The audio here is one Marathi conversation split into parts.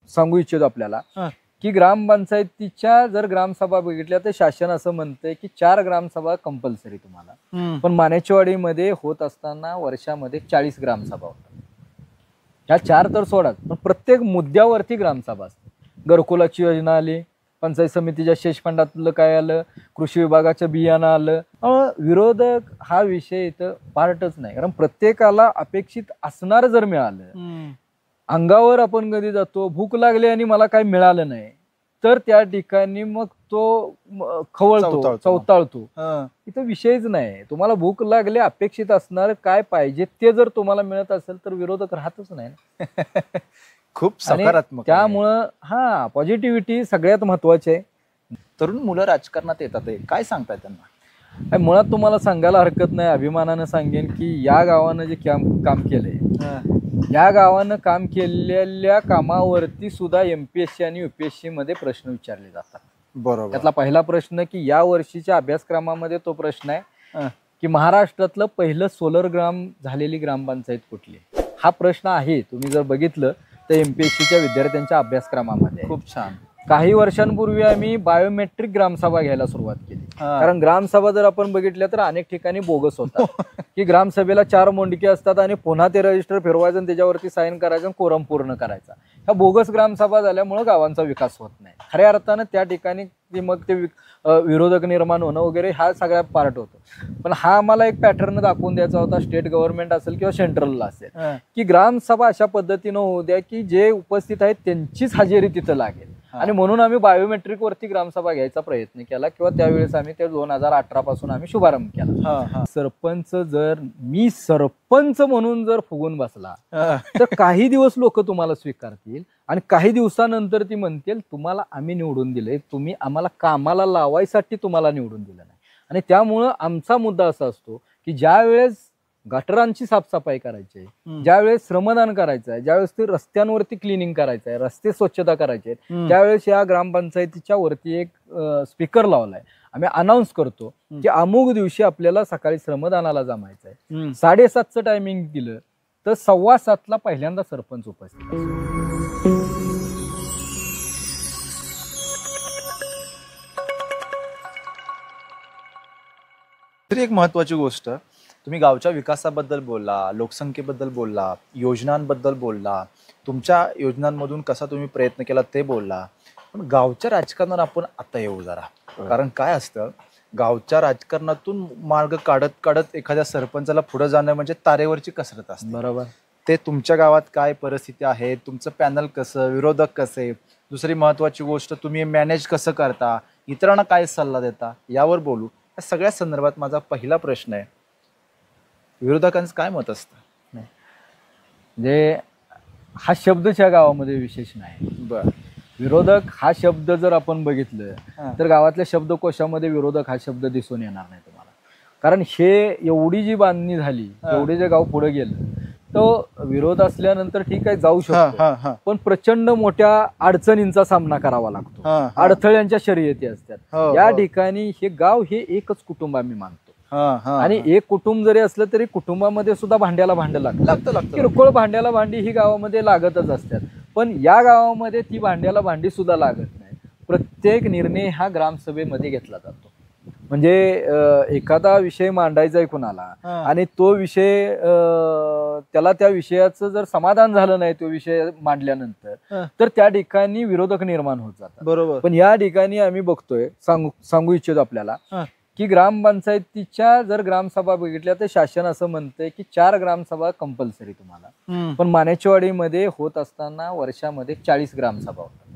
सांगू इच्छितो आपल्याला की ग्रामपंचायतीच्या जर ग्रामसभा बघितल्या तर शासन असं म्हणतंय की 4 ग्रामसभा कंपल्सरी तुम्हाला, पण मानेचवाडीमध्ये होत असताना वर्षामध्ये 40 ग्रामसभा होतात. ह्या 4 तर सोडाच, पण प्रत्येक मुद्द्यावरती ग्रामसभा असते. घरकुलाची योजना आली, पंचायत समितीच्या शेष फंडातलं काय आलं, कृषी विभागाच्या बियाणं आलं. विरोधक हा विषय इथं पार्टच नाही, कारण प्रत्येकाला अपेक्षित असणार जर मिळालं, अंगावर आपण कधी जातो, भूक लागली आणि मला काही मिळालं नाही तर त्या ठिकाणी मग तो खवळतो, चवताळतो. इथं विषयच नाही. तुम्हाला भूक लागली, अपेक्षित असणार काय पाहिजे ते जर तुम्हाला मिळत असेल तर विरोधक राहतच नाही. खूप सकारात्मक. त्यामुळं पॉझिटिव्हिटी सगळ्यात महत्वाची आहे. तरुण मुलं राजकारणात येतात, काय सांगताय त्यांना? मुळात तुम्हाला सांगायला हरकत नाही, अभिमानानं सांगेन की या गावानं जे काम केलंय, या गावानं काम केलेल्या कामावरती सुद्धा MPSC आणि UPSC मध्ये प्रश्न विचारले जातात. बरोबर. त्यातला पहिला प्रश्न की या वर्षीच्या अभ्यासक्रमामध्ये तो प्रश्न आहे की महाराष्ट्रातलं पहिलं सोलर ग्राम झालेली ग्रामपंचायत कुठली. हा प्रश्न आहे, तुम्ही जर बघितलं तर MPSCच्या विद्यार्थ्यांच्या अभ्यासक्रमामध्ये. खूप छान. काही वर्षांपूर्वी आम्ही बायोमेट्रिक ग्रामसभा घ्यायला सुरुवात केली, कारण ग्रामसभा जर आपण बघितल्या तर अनेक ठिकाणी बोगस होतात की ग्रामसभेला 4 मोंडके असतात आणि पुन्हा ते रजिस्टर फिरवायचं आणि त्याच्यावरती साईन करायचं आणि कोरम पूर्ण करायचा. ह्या बोगस ग्रामसभा झाल्यामुळे गावांचा विकास होत नाही. खऱ्या अर्थानं त्या ठिकाणी मग ते विरोधक निर्माण होणं वगैरे हा सगळा पार्ट होतो. पण हा आम्हाला एक पॅटर्न दाखवून द्यायचा होता, स्टेट गव्हर्नमेंट असेल किंवा सेंट्रलला असेल, की ग्रामसभा अशा पद्धतीनं होऊ द्या की जे उपस्थित आहेत त्यांचीच हजेरी तिथं लागेल. आणि म्हणून आम्ही बायोमेट्रिक वरती ग्रामसभा घ्यायचा प्रयत्न केला, किंवा त्यावेळेस आम्ही ते 2018 पासून आम्ही शुभारंभ केला. सरपंच जर मी सरपंच म्हणून जर फुगून बसला तर काही दिवस लोक तुम्हाला स्वीकारतील आणि काही दिवसानंतर ती म्हणतील तुम्हाला आम्ही निवडून दिलंय, तुम्ही आम्हाला कामाला लावायसाठी तुम्हाला निवडून दिलं नाही. आणि त्यामुळं आमचा मुद्दा असा असतो की ज्या वेळेस गटारांची साफसफाई करायची आहे, ज्यावेळेस श्रमदान करायचं आहे, ज्यावेळेस ते रस्त्यांवरती क्लिनिंग करायचं आहे, रस्ते स्वच्छता करायचे आहेत, त्यावेळेस या ग्रामपंचायतीच्या वरती एक स्पीकर लावलाय. आम्ही अनाऊन्स करतो की अमुक दिवशी आपल्याला सकाळी श्रमदानाला जमायचं आहे. 7:30चं टायमिंग दिलं तर 7:15ला पहिल्यांदा सरपंच उपस्थित असतो. तरी एक महत्वाची गोष्ट, तुम्ही गावच्या विकासाबद्दल बोलला, लोकसंख्येबद्दल बोलला, योजनांबद्दल बोलला, तुमच्या योजनांमधून कसा तुम्ही प्रयत्न केला ते बोलला. पण गावच्या राजकारणात आपण आता येऊ जरा, कारण काय असतं, गावच्या राजकारणातून मार्ग काढत काढत एखाद्या सरपंचाला पुढे जाणं म्हणजे तारेवरची कसरत असते. बरोबर. ते तुमच्या गावात काय परिस्थिती आहे, तुमचं पॅनल कसं, विरोधक कसे, दुसरी महत्वाची गोष्ट तुम्ही मॅनेज कसं करता, इतरांना काय सल्ला देता, यावर बोलू. या सगळ्या संदर्भात माझा पहिला प्रश्न आहे, विरोधकांचं काय मत असतं? म्हणजे हा शब्दच्या गावामध्ये विशेष नाही. विरोधक हा शब्द जर आपण बघितलं तर गावातल्या शब्दकोशामध्ये विरोधक हा शब्द दिसून येणार नाही तुम्हाला. कारण हे एवढी जी बांधणी झाली, एवढे जे गाव पुढे गेलं, तो विरोध असल्यानंतर ठीक आहे जाऊ शकतो, पण प्रचंड मोठ्या अडचणींचा सामना करावा लागतो, अडथळ्यांच्या शर्यती असतात. या ठिकाणी हे गाव हे एकच कुटुंब आम्ही मानतो. आणि एक कुटुंब जरी असलं तरी कुटुंबामध्ये सुद्धा भांड्याला भांड लागतं. किरकोळ भांड्याला भांडी ही गावामध्ये लागतच असतात, पण या गावामध्ये ती भांड्याला भांडी सुद्धा लागत नाही. प्रत्येक निर्णय हा ग्रामसभेमध्ये घेतला जातो. म्हणजे एखादा विषय मांडायचा आहे कुणाला आणि तो विषय त्याला त्या विषयाचं जर समाधान झालं नाही तो विषय मांडल्यानंतर, तर त्या ठिकाणी विरोधक निर्माण होत जातात. बरोबर. पण या ठिकाणी आम्ही बघतोय, सांगू इच्छितो आपल्याला की ग्रामपंचायतीच्या जर ग्रामसभा बघितल्या तर शासन असं म्हणतंय की 4 ग्रामसभा कंपल्सरी तुम्हाला, पण मानेचवाडीमध्ये होत असताना वर्षामध्ये 40 ग्रामसभा होतात.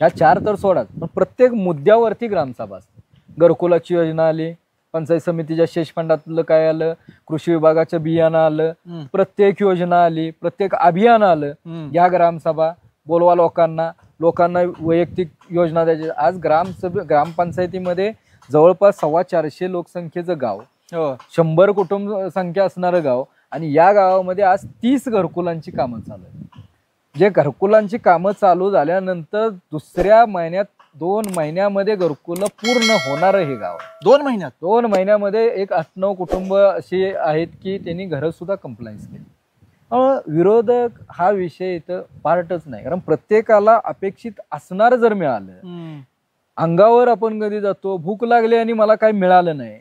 ह्या 4 तर सोडाच, पण प्रत्येक मुद्द्यावरती ग्रामसभा असते. घरकुलाची योजना आली, पंचायत समितीच्या शेष फंडातलं काय आलं, कृषी विभागाच्या बियाणं आलं, प्रत्येक योजना आली, प्रत्येक अभियान आलं. या ग्रामसभा बोलवा लोकांना वैयक्तिक योजना द्यायची. आज ग्रामपंचायतीमध्ये जवळपास 425 लोकसंख्येचं गाव, 100 कुटुंब संख्या असणारं गाव, आणि या गावामध्ये आज 30 घरकुलांची कामं चालू आहेत. जे घरकुलांची कामं चालू झाल्यानंतर दुसऱ्या महिन्यात 2 महिन्यामध्ये घरकुलं पूर्ण होणार हे गाव. 2 महिन्यामध्ये एक 8-9 कुटुंब अशी आहेत की त्यांनी घरं सुद्धा कंप्लायन्स केली. विरोधक हा विषय इथं पार्टच नाही, कारण प्रत्येकाला अपेक्षित असणार जर मिळालं, अंगावर आपण कधी जातो, भूक लागली आणि मला काही मिळालं नाही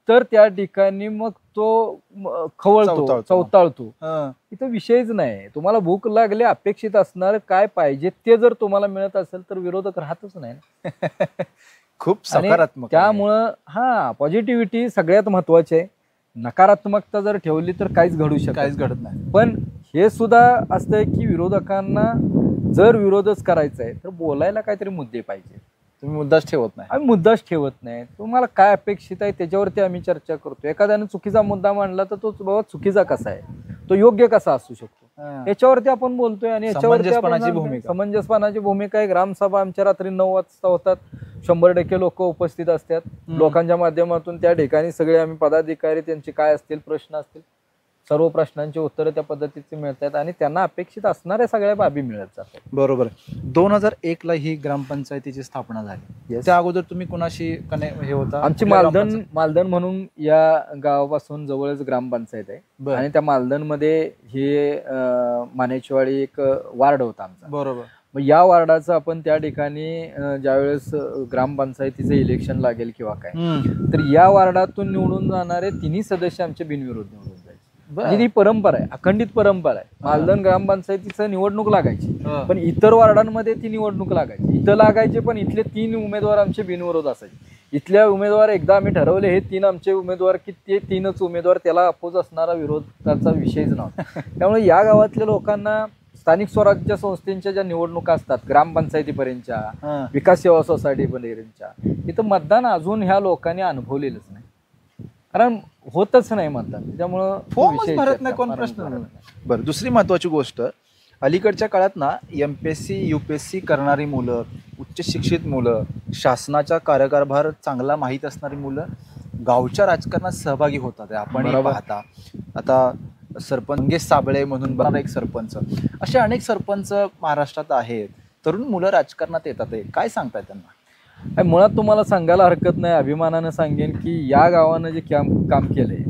तर त्या ठिकाणी मग तो खवळतो, चवताळतो. इथं विषयच नाही. तुम्हाला भूक लागली, अपेक्षित असणार काय पाहिजे ते जर तुम्हाला मिळत असेल तर विरोधक राहतच नाही. खूप सकारात्मक. त्यामुळं पॉझिटिव्हिटी सगळ्यात महत्वाची आहे. नकारात्मकता जर ठेवली तर काहीच घडत नाही. पण हे सुद्धा असतंय की विरोधकांना जर विरोधच करायचा आहे तर बोलायला काहीतरी मुद्दे पाहिजे. तुम्ही मुद्दाच ठेवत नाही. आम्ही मुद्दाच ठेवत नाही. तुम्हाला काय अपेक्षित आहे त्याच्यावरती आम्ही चर्चा करतो. एखाद्याने चुकीचा मुद्दा मांडला तर तो बाबा चुकीचा कसा आहे, तो योग्य कसा असू शकतो, याच्यावरती आपण बोलतोय. आणि समंजसपणाची भूमिका आहे. ग्रामसभा आमच्या रात्री 9 वाजता होतात. 100% लोक उपस्थित असतात. लोकांच्या माध्यमातून त्या ठिकाणी सगळे आम्ही पदाधिकारी त्यांचे काय असतील प्रश्न असतील सर्व प्रश्नांची उत्तरं त्या पद्धतीची मिळतात आणि त्यांना अपेक्षित असणाऱ्या सगळ्या बाबी मिळत जातात. बरोबर. 2001 ला ही ग्रामपंचायतीची स्थापना झाली. त्या अगोदर तुम्ही कुणाशी हे होता? आमची मालधन म्हणून या गावापासून जवळच ग्रामपंचायत आहे आणि त्या मालधन मध्ये हे मानेचवाडी एक वार्ड होता आमचा. बरोबर. मग या वार्डाचं आपण त्या ठिकाणी ज्यावेळेस ग्रामपंचायतीचं इलेक्शन लागेल किंवा काय तर या वार्डातून निवडून जाणारे 3 सदस्य आमचे बिनविरोध निवडून जायचे. ही परंपरा आहे, अखंडित परंपरा आहे. मालधन ग्रामपंचायतीचं निवडणूक लागायची पण इतर वार्डांमध्ये ती निवडणूक लागायची. इथं लागायचे पण इथले 3 उमेदवार आमचे बिनविरोध असायचे. इथल्या उमेदवार एकदा आम्ही ठरवले हे 3 आमचे उमेदवार की ते 3च उमेदवार, त्याला अपोज असणारा विरोधाचा विषयच नव्हता. त्यामुळे या गावातल्या लोकांना स्थानिक स्वराज्य संस्थेच्या ज्या निवडणुका असतात ग्रामपंचायतीपर्यंतच्या, विकास सेवा सोसायटीपर्यंतच्या, इथं मतदान अजून ह्या लोकांनी अनुभवलेलंच नाही, कारण होतच नाही मतदान. त्यामुळं फॉर्मच भरत नाही, कोण प्रश्न. बरं, दुसरी महत्वाची गोष्ट, अलीकडच्या काळात ना MPSC UPSC करणारी मुलं, उच्च शिक्षित मुलं, शासनाचा कार्यकारभार चांगला माहीत असणारी मुलं गावच्या राजकारणात सहभागी होतात. आपण पाहता आता सरपंच मंगेश साबळे म्हणून एक सरपंच, असे अनेक सरपंच महाराष्ट्रात आहेत. तरुण मुलं राजकारणात येतात, काय सांगताय त्यांना? मुळात तुम्हाला सांगायला हरकत नाही, अभिमानानं सांगेन की या गावानं जे काम केलंय,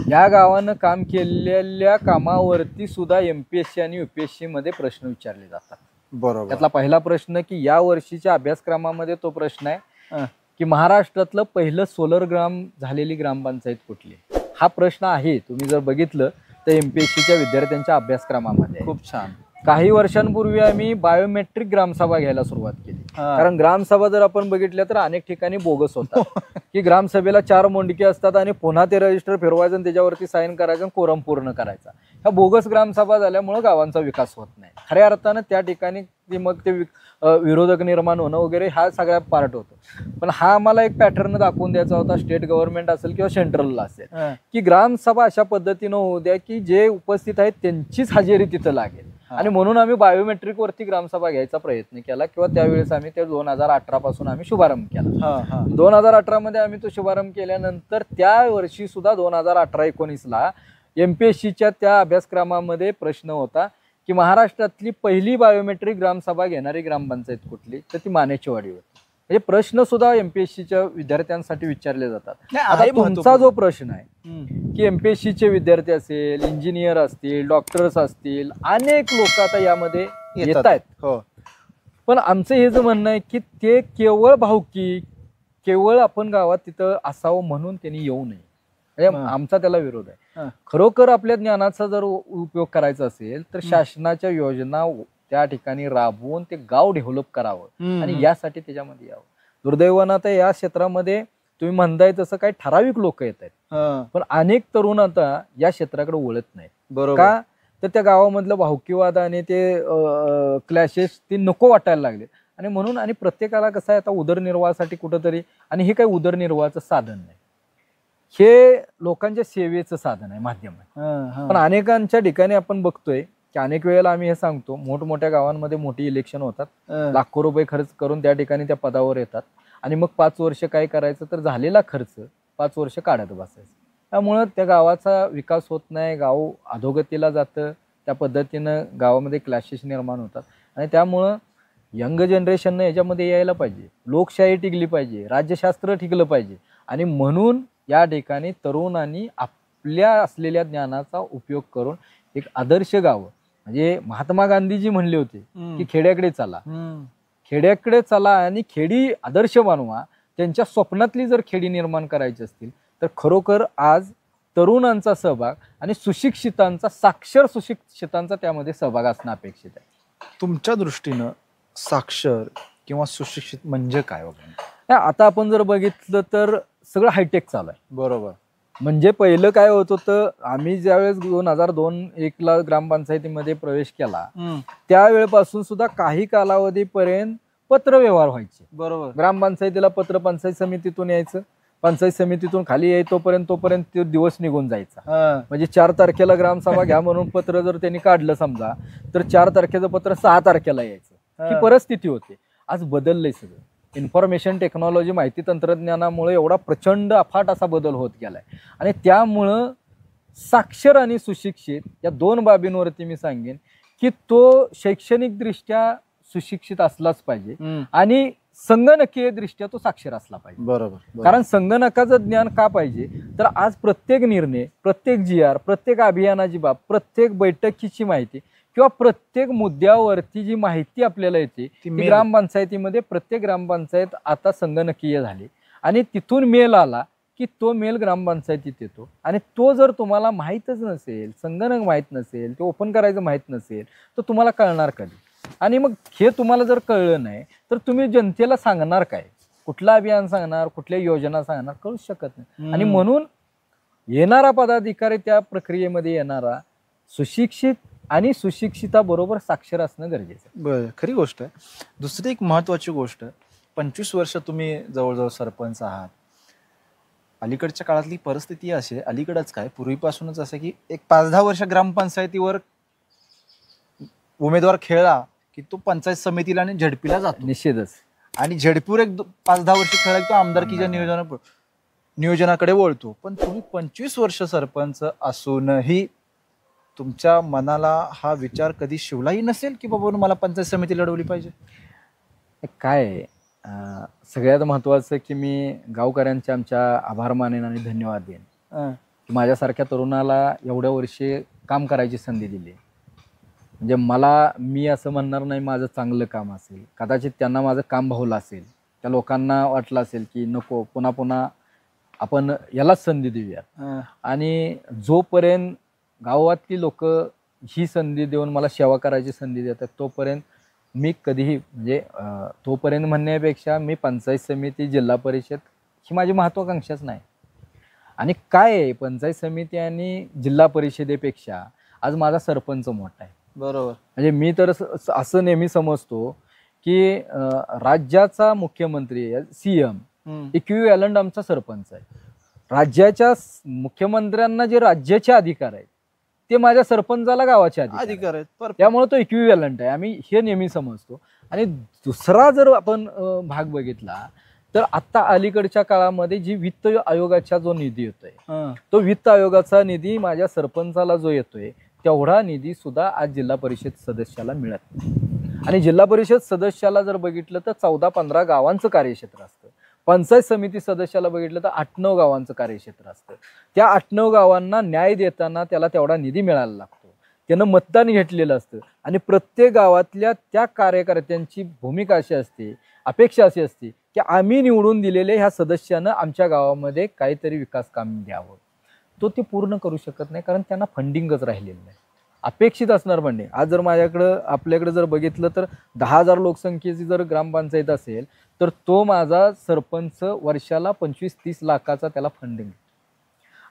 या गावानं काम केलेल्या कामावरती सुद्धा MPSC आणि UPSC मध्ये प्रश्न विचारले जातात. बरोबर. त्यातला पहिला प्रश्न की या वर्षीच्या अभ्यासक्रमामध्ये तो प्रश्न आहे की महाराष्ट्रातलं पहिलं सोलर ग्राम झालेली ग्रामपंचायत कुठली, हा प्रश्न आहे. तुम्ही जर बघितलं तर MPSCच्या विद्यार्थ्यांच्या अभ्यासक्रमामध्ये. खूप छान. काही वर्षांपूर्वी आम्ही बायोमेट्रिक ग्रामसभा घ्यायला सुरुवात केली, कारण ग्रामसभा जर आपण बघितल्या तर अनेक ठिकाणी बोगस होतात की ग्रामसभेला 4 मोंडके असतात आणि पुन्हा ते रजिस्टर फिरवायचं आणि त्याच्यावरती साईन करायचं आणि कोरम पूर्ण करायचा. ह्या बोगस ग्रामसभा झाल्यामुळे गावांचा विकास होत नाही. खऱ्या अर्थानं त्या ठिकाणी मग ते विरोधक निर्माण होणं वगैरे हा सगळ्या पार्ट होतो. पण हा आम्हाला एक पॅटर्न दाखवून द्यायचा होता, स्टेट गव्हर्नमेंट असेल किंवा सेंट्रलला असेल, की ग्रामसभा अशा पद्धतीनं होऊ द्या की जे उपस्थित आहेत त्यांचीच हजेरी तिथं लागेल. आणि म्हणून आम्ही बायोमेट्रिक वरती ग्रामसभा घ्यायचा प्रयत्न केला किंवा त्यावेळेस आम्ही ते 2018 पासून आम्ही शुभारंभ केला. 2018 मध्ये आम्ही तो शुभारंभ केल्यानंतर त्या वर्षी सुद्धा 2018-19ला MPSCच्या त्या अभ्यासक्रमामध्ये प्रश्न होता की महाराष्ट्रातली पहिली बायोमेट्रिक ग्रामसभा घेणारी ग्रामपंचायत कुठली, तर ती मानेचवाडी होती. म्हणजे प्रश्न सुद्धा MPSCच्या विद्यार्थ्यांसाठी विचारले जातात. आता तुमचा जो प्रश्न आहे की MPSCचे विद्यार्थी असेल, इंजिनियर असतील, डॉक्टर्स असतील, अनेक लोक आता यामध्ये येत आहेत. पण आमचं हे जे म्हणणं आहे की ते केवळ भावकी, केवळ आपण गावात तिथं असावं म्हणून त्यांनी येऊ नये, आमचा त्याला विरोध आहे. खरोखर आपल्या ज्ञानाचा जर उपयोग करायचा असेल तर शासनाच्या योजना त्या ठिकाणी राबवून ते गाव डेव्हलप करावं आणि यासाठी त्याच्यामध्ये यावं. दुर्दैवानं आता या क्षेत्रामध्ये तुम्ही म्हणताय तसं काही ठराविक लोक येत आहेत, पण अनेक तरुण आता या क्षेत्राकडे वळत नाहीत. बरोबर. का तर त्या गावामधलं भावकीवाद आणि ते क्लॅशेस ते नको वाटायला लागले आणि म्हणून. आणि प्रत्येकाला कसं आहे आता उदरनिर्वाहासाठी कुठंतरी, आणि हे काही उदरनिर्वाहाचं साधन नाही, हे लोकांच्या सेवेचं साधन आहे, माध्यम आहे. पण अनेकांच्या ठिकाणी आपण बघतोय की अनेक वेळेला आम्ही हे सांगतो, मोठमोठ्या गावांमध्ये मोठी इलेक्शन होतात, लाखो रुपये खर्च करून त्या ठिकाणी त्या पदावर येतात आणि मग 5 वर्ष काय करायचं तर झालेला खर्च 5 वर्ष काढत बसायचं. त्यामुळं त्या गावाचा विकास होत नाही, गाव अधोगतीला जातं. त्या पद्धतीनं गावामध्ये क्लॅशेस निर्माण होतात आणि त्यामुळं यंग जनरेशननं याच्यामध्ये यायला पाहिजे, लोकशाही टिकली पाहिजे, राज्यशास्त्र टिकलं पाहिजे. आणि म्हणून या ठिकाणी तरुणांनी आपल्या असलेल्या ज्ञानाचा उपयोग करून एक आदर्श गावं, म्हणजे महात्मा गांधीजी म्हणले होते की खेड्याकडे चला, खेड्याकडे चला आणि खेडी आदर्श बनवा. त्यांच्या स्वप्नातली जर खेडी निर्माण करायची असतील तर खरोखर आज तरुणांचा सहभाग आणि सुशिक्षितांचा, साक्षर सुशिक्षितांचा त्यामध्ये सहभाग असणं अपेक्षित आहे. तुमच्या दृष्टीनं साक्षर किंवा सुशिक्षित म्हणजे काय वगैरे? आता आपण जर बघितलं तर सगळं हायटेक चालू आहे. बरोबर. म्हणजे पहिलं काय होत होतं, आम्ही ज्यावेळेस 2002-01 ग्रामपंचायतीमध्ये प्रवेश केला त्यावेळेपासून सुद्धा काही कालावधीपर्यंत पत्र व्यवहार व्हायचे. बरोबर. ग्रामपंचायतीला पत्र पंचायत समितीतून यायचं, पंचायत समितीतून खाली तोपर्यंत तो दिवस निघून जायचा. म्हणजे 4 तारखेला ग्रामसभा घ्या म्हणून पत्र जर त्यांनी काढलं समजा तर 4 तारखेचं पत्र 6 तारखेला यायचं. ही परिस्थिती होती. आज बदललंय सगळं. इन्फॉर्मेशन टेक्नॉलॉजी, माहिती तंत्रज्ञानामुळे एवढा प्रचंड अफाट असा बदल होत गेलाय आणि त्यामुळं साक्षर आणि सुशिक्षित या 2 बाबींवरती मी सांगेन की तो शैक्षणिकदृष्ट्या सुशिक्षित असलाच पाहिजे आणि संगणकीय दृष्ट्या तो साक्षर असला पाहिजे. बरोबर. कारण संगणकाचं ज्ञान का पाहिजे तर आज प्रत्येक निर्णय, प्रत्येक GR, प्रत्येक अभियानाची बाब, प्रत्येक बैठकीची माहिती किंवा प्रत्येक मुद्द्यावरती जी माहिती आपल्याला येते ती ग्रामपंचायतीमध्ये, प्रत्येक ग्रामपंचायत आता संगणकीय झाली आणि तिथून मेल आला की तो मेल ग्रामपंचायतीत येतो. आणि तो जर तुम्हाला माहीतच नसेल, संगणक माहीत नसेल, ते ओपन करायचं माहीत नसेल तर तुम्हाला कळणार कधी? आणि मग हे तुम्हाला जर कळलं नाही तर तुम्ही जनतेला सांगणार काय? कुठलं अभियान सांगणार, कुठल्या योजना सांगणार? कळूच शकत नाही. आणि म्हणून येणारा पदाधिकारी, त्या प्रक्रियेमध्ये येणारा सुशिक्षित आणि सुशिक्षिताबरोबर साक्षर असणं गरजेचं आहे. बरं, खरी गोष्ट आहे. दुसरी एक महत्वाची गोष्ट, 25 वर्ष तुम्ही जवळजवळ सरपंच आहात. अलीकडच्या काळातली परिस्थिती अशी आहे, अलीकडच काय पूर्वीपासूनच असं की एक 5-10 वर्ष ग्रामपंचायतीवर उमेदवार खेळला की तो पंचायत समितीला आणि झडपीला जातो. निश्चितच. आणि झडपीवर एक 5-10 वर्ष खेळला की तो आमदारकीच्या नियोजनाकडे वळतो. पण तुम्ही 25 वर्ष सरपंच असूनही तुमच्या मनाला हा विचार कधी शिवलाही नसेल की बाबा मला पंचायत समिती लढवली पाहिजे? काय आहे, सगळ्यात महत्वाचं की मी गावकऱ्यांचे आमच्या आभार मानेन आणि धन्यवाद देईन की माझ्यासारख्या तरुणाला एवढ्या वर्षे काम करायची संधी दिली. म्हणजे मी असं म्हणणार नाही माझं चांगलं काम असेल, कदाचित त्यांना माझं काम भावलं असेल, त्या लोकांना वाटलं असेल की नको, पुन्हा पुन्हा आपण यालाच संधी देऊया. आणि जोपर्यंत गावातली लोक ही संधी देऊन मला सेवा करायची संधी देतात तोपर्यंत मी कधीही, म्हणजे तोपर्यंत म्हणण्यापेक्षा मी पंचायत समिती, जिल्हा परिषद ही माझी महत्वाकांक्षाच नाही. आणि काय आहे, पंचायत समिती आणि जिल्हा परिषदेपेक्षा आज माझा सरपंच मोठा आहे. बरोबर. म्हणजे मी तर असं नेहमी समजतो की राज्याचा मुख्यमंत्री, CM इक्विव्हॅलंट आमचा सरपंच आहे. राज्याच्या मुख्यमंत्र्यांना जे राज्याचे अधिकार आहेत ते माझ्या सरपंचाला गावाचे अधिकार आहेत. त्यामुळे तो इक्विव्हॅलंट आहे, आम्ही हे नेहमी समजतो. आणि दुसरा जर आपण भाग बघितला तर आता अलीकडच्या काळामध्ये जी वित्त आयोगाचा जो निधी येतोय तो वित्त आयोगाचा निधी माझ्या सरपंचाला जो येतोय तेवढा निधी सुद्धा आज जिल्हा परिषद सदस्याला मिळत नाही. आणि जिल्हा परिषद सदस्याला जर बघितलं तर 14-15 गावांचं कार्यक्षेत्र असतं. पंचायत समिती सदस्याला बघितलं तर 8-9 गावांचं कार्यक्षेत्र असतं. त्या 8-9 गावांना न्याय देताना त्याला तेवढा निधी मिळायला लागतो. त्यानं मतदान घेतलेलं असतं आणि प्रत्येक गावातल्या त्या कार्यकर्त्यांची भूमिका अशी असते, अपेक्षा अशी असते की आम्ही निवडून दिलेले ह्या सदस्यानं आमच्या गावामध्ये काहीतरी विकास काम द्यावं. तो ते पूर्ण करू शकत नाही कारण त्यांना फंडिंगच राहिलेलं नाही. अपेक्षित असणार फंडिंग. आज जर आपल्याकडे जर बघितलं तर 10,000 लोकसंख्येची जर ग्रामपंचायत असेल तर तो माझा सरपंच वर्षाला 25-30 लाखाचा त्याला फंडिंग.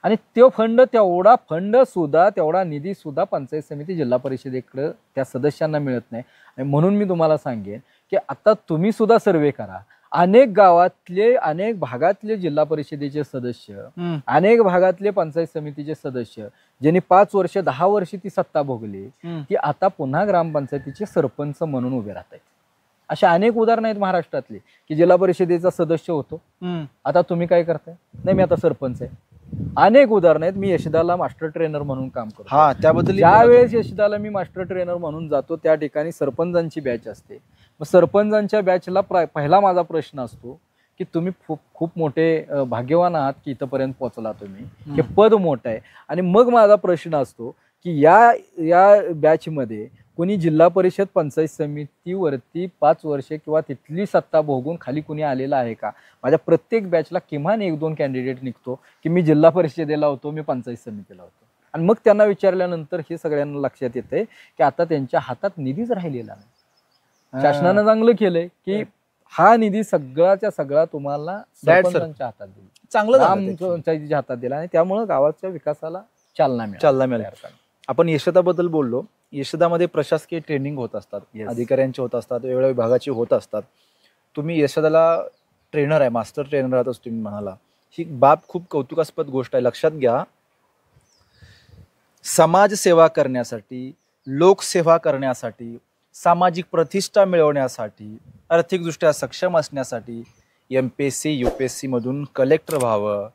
आणि तो तेवढा निधी सुद्धा पंचायत समिती, जिल्हा परिषदेकडे त्या सदस्यांना मिळत नाही. आणि म्हणून मी तुम्हाला सांगेन की आता तुम्ही सुद्धा सर्वे करा. अनेक गावातले, अनेक भागातले जिल्हा परिषदेचे सदस्य, अनेक भागातले पंचायत समितीचे सदस्य ज्यांनी 5 वर्ष 10 वर्ष ती सत्ता भोगली ती आता पुन्हा ग्रामपंचायतीचे सरपंच म्हणून उभे राहत आहेत. अशा अनेक उदाहरणं आहेत महाराष्ट्रातले की जिल्हा परिषदेचा सदस्य होतो, आता तुम्ही काय करताय, नाही मी आता सरपंच आहे. अनेक उदाहरणं आहेत. मी यशदाला मास्टर ट्रेनर म्हणून काम करतो. त्याबद्दल ज्यावेळेस यशदाला मी मास्टर ट्रेनर म्हणून जातो त्या ठिकाणी सरपंचांची बॅच असते. मग सरपंचांच्या बॅचला पहिला माझा प्रश्न असतो की तुम्ही खूप मोठे भाग्यवान आहात की इथपर्यंत पोहोचला तुम्ही, हे पद मोठं आहे. आणि मग माझा प्रश्न असतो की या या बॅचमध्ये कोणी जिल्हा परिषद पंचायत समितीवरती 5 वर्षे किंवा तिथली सत्ता भोगून खाली कुणी आलेला आहे का? माझ्या प्रत्येक बॅचला किमान 1-2 कॅन्डिडेट निघतो की मी जिल्हा परिषदेला होतो, मी पंचायत समितीला होतो. आणि मग त्यांना विचारल्यानंतर हे सगळ्यांना लक्षात येते की आता त्यांच्या हातात निधीच राहिलेला नाही. शासनानं चांगलं केलंय की हा निधी सगळ्याच्या सगळा तुम्हाला सरपंचांच्या हातात दिला, चांगलं ग्रामपंचायतीच्या हातात दिला आणि त्यामुळे गावाच्या विकासाला चालना मिळाली. आपण यशदाबद्दल बोललो. यशदामध्ये प्रशासकीय ट्रेनिंग होत असतात, अधिकाऱ्यांचे होत असतात, वेगवेगळ्या विभागाची होत असतात. तुम्ही यशदाला ट्रेनर आहे, मास्टर ट्रेनर आहात असं तुम्ही म्हणाला. ही बाब खूप कौतुकास्पद गोष्ट आहे. लक्षात घ्या, समाजसेवा करण्यासाठी, लोकसेवा करण्यासाठी, सामाजिक प्रतिष्ठा मिळवण्यासाठी, आर्थिकदृष्ट्या सक्षम असण्यासाठी MPSC UPSC मधून कलेक्टर व्हावं,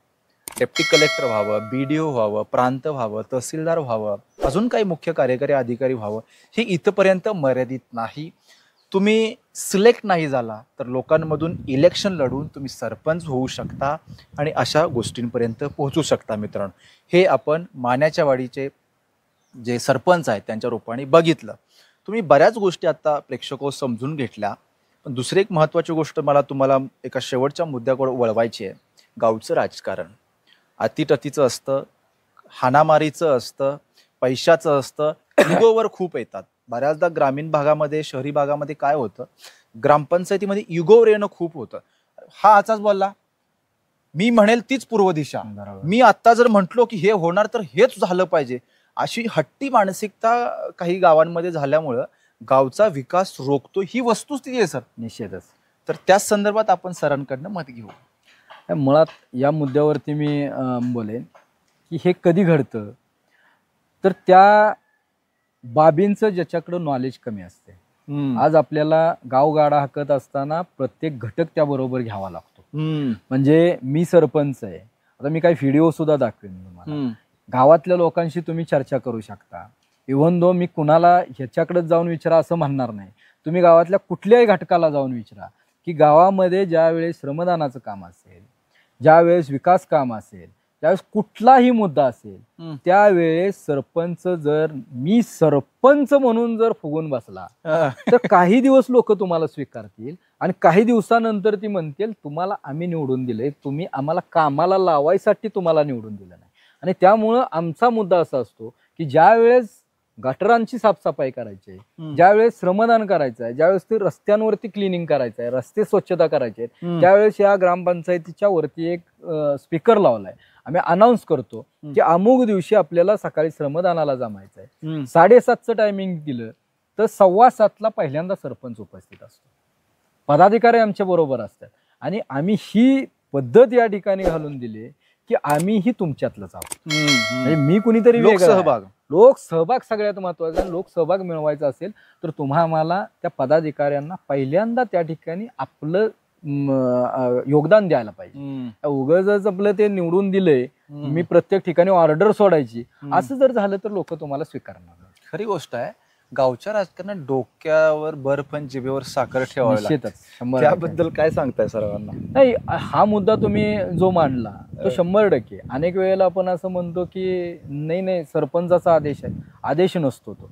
डेप्टी कलेक्टर व्हावं, BDO व्हावं, प्रांत व्हावं, तहसीलदार व्हावं, अजून काही मुख्य कार्यकारी अधिकारी व्हावं, हे इथपर्यंत मर्यादित नाही. तुम्ही सिलेक्ट नाही झाला तर लोकांमधून इलेक्शन लढून तुम्ही सरपंच होऊ शकता आणि अशा गोष्टींपर्यंत पोहोचू शकता. मित्रांनो, हे आपण माण्याच्या वाडीचे जे सरपंच आहेत त्यांच्या रूपाने बघितलं. तुम्ही बऱ्याच गोष्टी आता प्रेक्षको समजून घेतल्या. पण दुसरी एक महत्त्वाची गोष्ट मला तुम्हाला एका शेवटच्या मुद्द्याकडे वळवायची आहे. गावचं राजकारण अतिटतीचं असतं, हाणामारीचं असतं, पैशाचं असतं, युगोवर खूप येतात. बऱ्याचदा ग्रामीण भागामध्ये, शहरी भागामध्ये काय होतं, ग्रामपंचायतीमध्ये युगोवर येणं खूप होतं. हा आचाच बोलला, मी म्हणेल तीच पूर्व दिशा, मी आता जर म्हटलो की हे होणार तर हेच झालं पाहिजे, अशी हट्टी मानसिकता काही गावांमध्ये झाल्यामुळं गावचा विकास रोखतो. ही वस्तुस्थिती आहे सर. निश्चितच. तर त्याच संदर्भात आपण सरांकडनं मत घेऊ. मुळात या मुद्द्यावरती मी बोलेन की हे कधी घडतं तर त्या बाबींचं ज्याच्याकडं नॉलेज कमी असते. आज आपल्याला गावगाडा हाकत असताना प्रत्येक घटक त्याबरोबर घ्यावा लागतो. म्हणजे मी सरपंच आहे, आता मी काही व्हिडिओ सुद्धा दाखवेन तुम्हाला. गावातल्या लोकांशी तुम्ही चर्चा करू शकता. इव्हन दो मी कुणाला ह्याच्याकडेच जाऊन विचारा असं म्हणणार नाही. तुम्ही गावातल्या कुठल्याही घटकाला जाऊन विचारा की गावामध्ये ज्या वेळेस श्रमदानाचं काम असेल, ज्या वेळेस विकास काम असेल, त्यावेळेस कुठलाही मुद्दा असेल, त्यावेळेस सरपंच जर मी सरपंच म्हणून जर फुगून बसला तर काही दिवस लोक तुम्हाला स्वीकारतील आणि काही दिवसानंतर ती म्हणतील तुम्हाला आम्ही निवडून दिले, तुम्ही आम्हाला कामाला लावायसाठी तुम्हाला निवडून दिलं नाही. आणि त्यामुळं आमचा मुद्दा असा असतो की ज्या वेळेस गटारांची साफसफाई करायची आहे, ज्यावेळेस श्रमदान करायचं आहे, ज्यावेळेस ते रस्त्यांवरती क्लिनिंग करायचं आहे, रस्ते स्वच्छता करायचे आहेत, त्यावेळेस या ग्रामपंचायतीच्या वरती एक स्पीकर लावलाय. आम्ही अनाऊन्स करतो की अमुक दिवशी आपल्याला सकाळी श्रमदानाला जमायचं आहे. 7:30चं टायमिंग दिलं तर 7:15ला पहिल्यांदा सरपंच उपस्थित असतो, पदाधिकारी आमच्या बरोबर असतात. आणि आम्ही ही पद्धत या ठिकाणी घालून दिली की आम्ही ही तुमच्यातलंच आहोत. म्हणजे मी कुणीतरी लोकसहभाग सगळ्यात महत्वाचा. लोकसहभाग मिळवायचा असेल तर आम्हाला त्या पदाधिकाऱ्यांना पहिल्यांदा त्या ठिकाणी आपलं योगदान द्यायला पाहिजे. उगाच आपलं ते निवडून दिलंय, मी प्रत्येक ठिकाणी ऑर्डर सोडायची, असं जर झालं तर लोक तुम्हाला स्वीकारणार नाही. खरी गोष्ट आहे. गावच्या राजकारणात डोक्यावर बर्फ आणि जिभेवर साखर ठेवावी लागते. त्याबद्दल काय सांगताय सर्वांना? नाही, हा मुद्दा तुम्ही जो मांडला तो 100%. अनेक वेळेला आपण असं म्हणतो की नाही सरपंचाचा आदेश आहे, आदेश नसतो तो.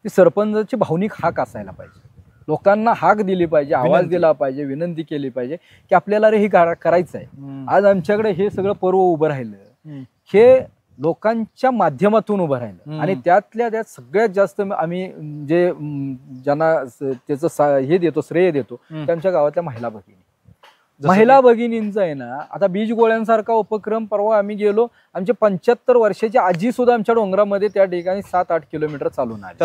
ती सरपंचाची भावनिक हाक असायला पाहिजे, लोकांना हाक दिली पाहिजे, आवाज दिला पाहिजे, विनंती केली पाहिजे की आपल्याला रे हे करायचं आहे. आज आमच्याकडे हे सगळं पर्व उभं राहिलं, हे लोकांच्या माध्यमातून उभं राहिलं. आणि त्यातल्या त्यात सगळ्यात जास्त आम्ही जे ज्यांना त्याचं हे देतो, श्रेय देतो, त्यांच्या गावातल्या महिला भगिनींचा आहे ना. आता बीज गोळ्यांसारखा उपक्रम, परवा आम्ही गेलो, आमच्या 75 वर्षाची आजी सुद्धा आमच्या डोंगरामध्ये त्या ठिकाणी 7-8 किलोमीटर चालून आली.